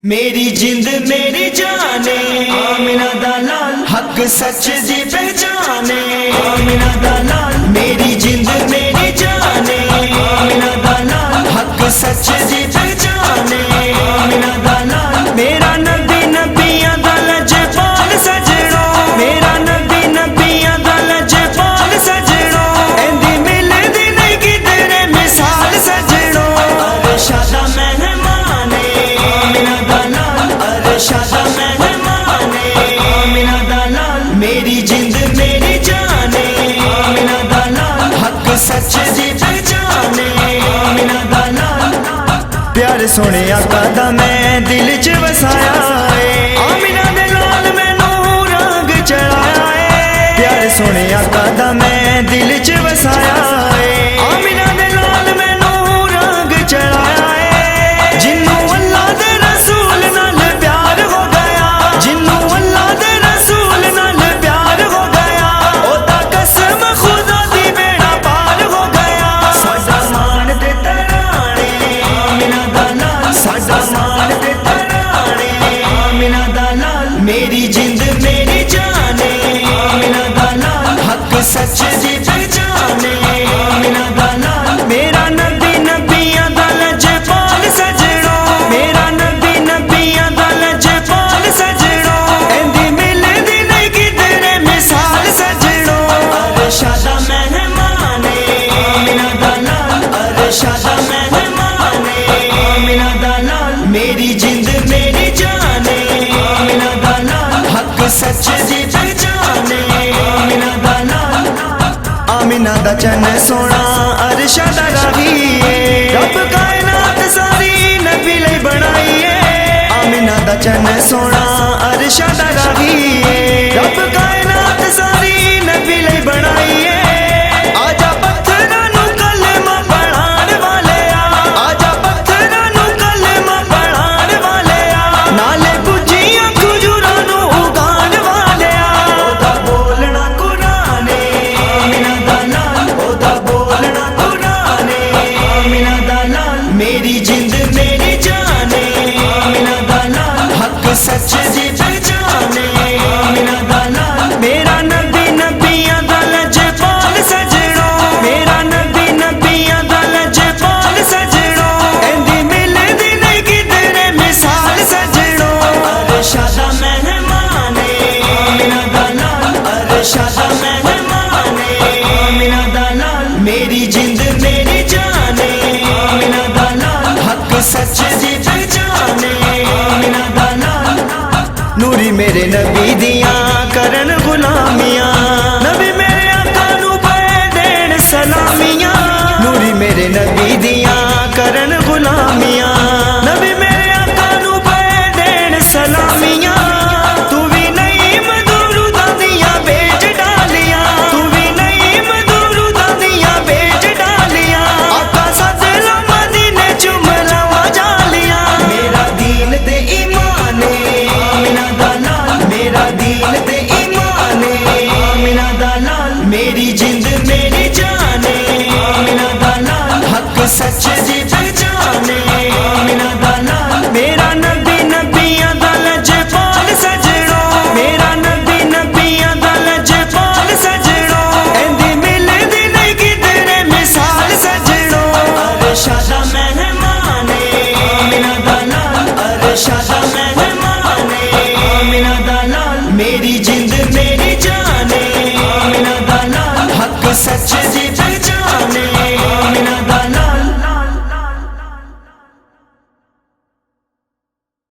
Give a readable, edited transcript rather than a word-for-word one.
میری جند میری جانے آمینہ دا لال حق سچ دی پہچانے آمینہ دا لال میری جند میری جانے آمینہ دا لال حق سچ دی پہچانے آمینہ دا لال میرا نبی نبیاں دا لجپال سجڑو میرا نبی نبیاں دا لجپال سجڑو ایندی ملے دی نہیں کدھرے مثال سجڑو ارشادہ مہمانے آمینہ دا لال ارشادہ مہمانے آمینہ دا لال میری جند میری جانے آمینہ دا لال حق سچ دی پہچانے آمینہ دا لال پیار سونے آقا دا میں دل چ وسایا ہے آمینہ دے لال میں نور رنگ چڑھایا ہے پیار سونے آقا دا میں دل چ وسایا ہے آمینہ دے لال میں نور رنگ چڑھایا ہے جنوں اللہ دے رسول نال پیار ہو گیا جنوں اللہ دے رسول نال پیار ہو گیا او دا قسم خدا دی بیڑا پار ہو گیا ساڈا مان تے ترانے آمینہ دا لال ساڈا مان تے ترانے آمینہ دا لال میری جند میری جانے آمینہ دا لال حق سچ دی پہچانے آمینہ دا لال میرا نبی نبیاں دا لجپال سجڑو میرا نبی نبیاں دا لجپال سجڑو ایندی ملے دی نہیں کدھرے مثال سجڑو ارشادہ مہمانے آمینہ دا لال ارشادہ مہمانے آمینہ دا لال میری جند میری جانے آمینہ دا لال حق سچ دی پہچانے آمینہ دا لال آمینہ دا چن سونا عرش دا راہی ہے رب کائنات ساری نبی لئی بنائی ہے آمینہ دا چن سونا عرش دا راہی ہے رب کائنات ساری نبی لئی بنائی ہے آجا پتھراں نوں کلمہ پڑھان والے آجا پتھراں نوں کلمہ پڑھان والے نالے بجھیاں کھجوراں نوں اگان والے او دا بولنا قرآن آمینہ دا لال او دا بولنا قرآن آمینہ دا لال میری جند میری جانے آمینہ دا لال حق سچ دی پہچانے آمینہ دا لال میرا نبی نبیاں دا لجپال سجڑو میرا نبی نبیاں دا لجپال سجڑو ایندی ملے دی نہیں کدھرے مثال سجڑو ارشادہ مہمانے آمینہ دا لال ارشادہ مہمانے آمینہ دا لال میری جند میری جانے آمینہ دا لال حق سچ دی پہچانے آمینہ دا لال نوری میرے نبی دیاں کرن غلامیاں نبی میرے آقا نو پے دین سلامیاں نوری میرے نبی دیاں کرن غلامیاں نبی میرے آقا نو پے دین سلامیاں تو بھی نہیں مدروداں دیاں بیچ ڈالیاں تو بھی نہیں مدروداں دیاں بیچ ڈالیاں آقا سد لو مدینے چملاواں جالیاں میرا دین تے ایمان آمینہ دا لال میرا دین تے ایمان آمینہ دا لال میری جند میری جانے آمینہ دا لال حق سچ دی پہچانے آمینہ دا لال میرا نبی نبیاں دا لجپال سجڑو میرا نبی نبیاں دا لجپال سجڑو ایندی ملے دی نہیں کدھرے مثال سجڑو ارشادہ مہمانے آمینہ دا لال ارشادہ مہمانے آمینہ دا لال میری جند میری جانے آمینہ دا لال حق سچ